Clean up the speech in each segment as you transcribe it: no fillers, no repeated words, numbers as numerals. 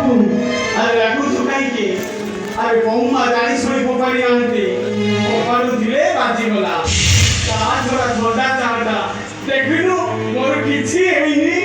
ବାବୁ ଆରେ ରାଗୁଛୁ କାହିଁକି? ଆରେ ବୌମା ଜାଣି ଶୁଣି ଫୋପାଡ଼ି ନାହାନ୍ତି, ଫୋପାଡ଼ୁଥିଲେ ବାଜିଗଲା। ତା ଛଡ଼ା ଥଣ୍ଡା ଚାଟା ଦେଖିନୁ ମୋର କିଛି ହେଇନି।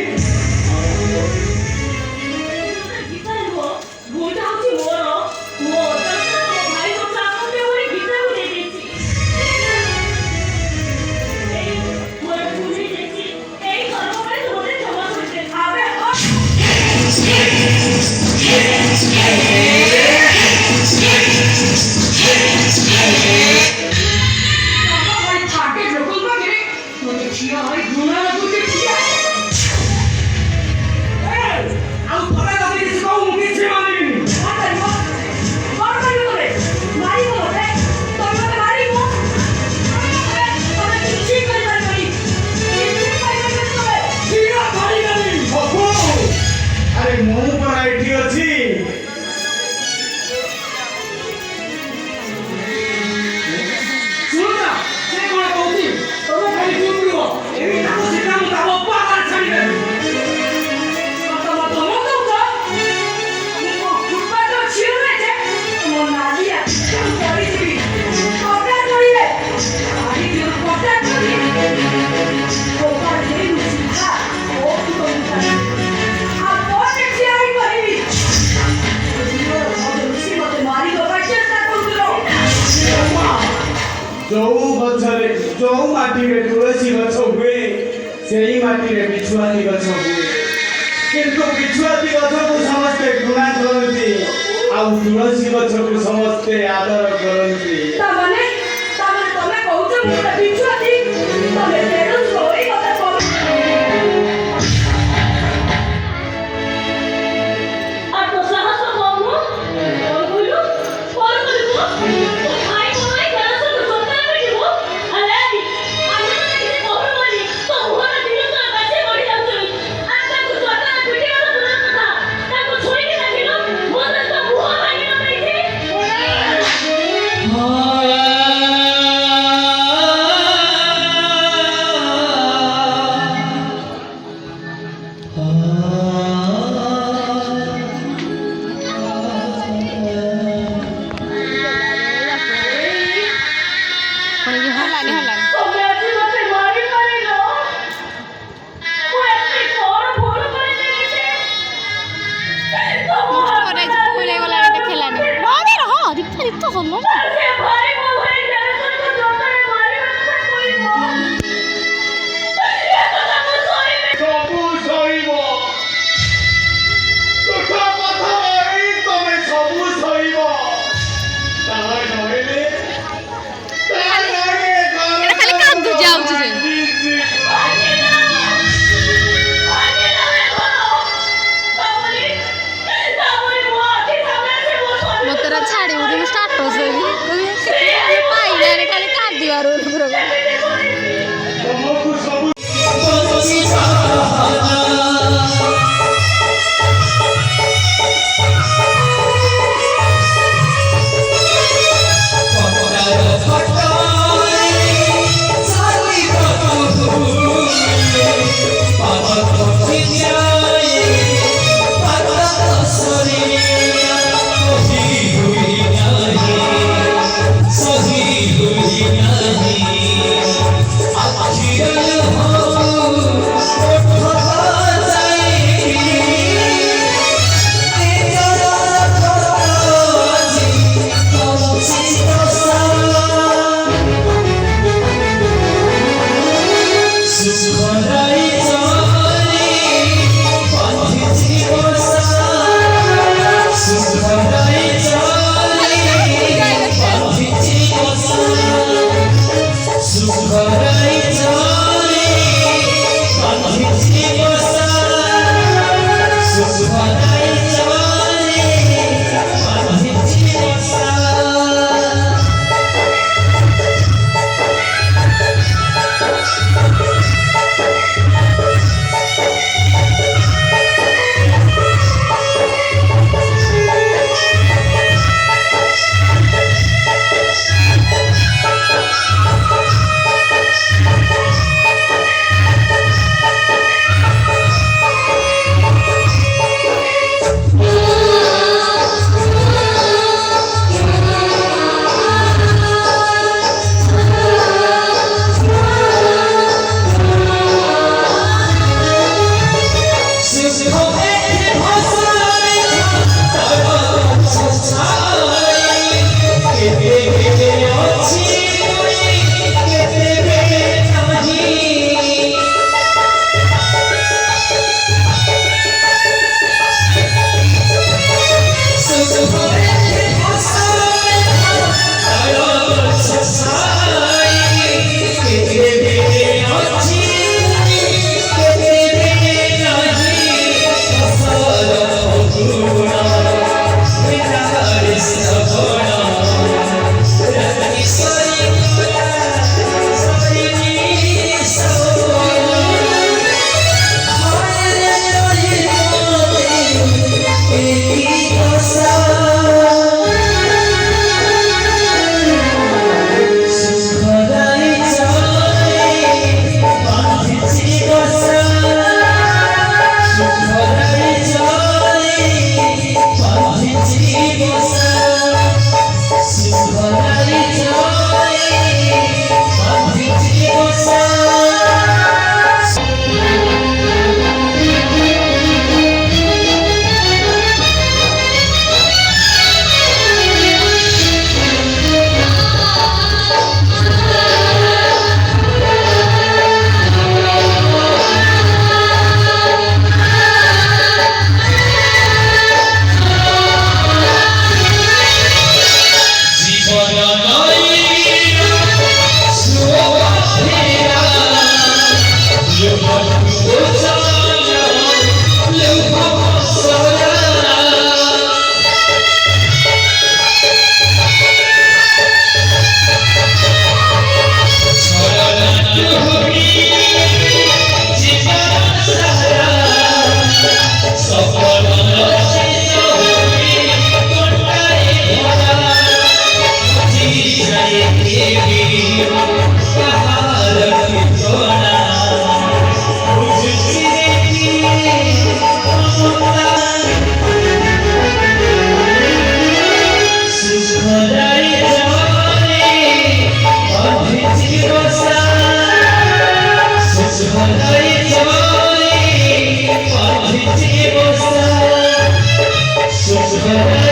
जो माटी में तुलसी गछ हुए से माटी में बिछुआती गछ हुए, किंतु बिछुआती गछ को समस्ते घृणा करती आउ तुलसी गछ को समस्ते आदर करती। तमने तमे कहउछ मु बिछुआती तमे तेरो सोई कथा कहू आ तो साहस कहू कोन बोलू तो भाई भाई केना सब सोता बैठिबो अले आमे किसी कहू बोली तो हुआ दिन तो आकाशे बढ़ी जाउछ आका को सोता पिटी वाला दूर कथा ताको छोड़ी के देखिलो मोर तो मुह भांगी न दैछि। ବସି ବସା ସୁଖ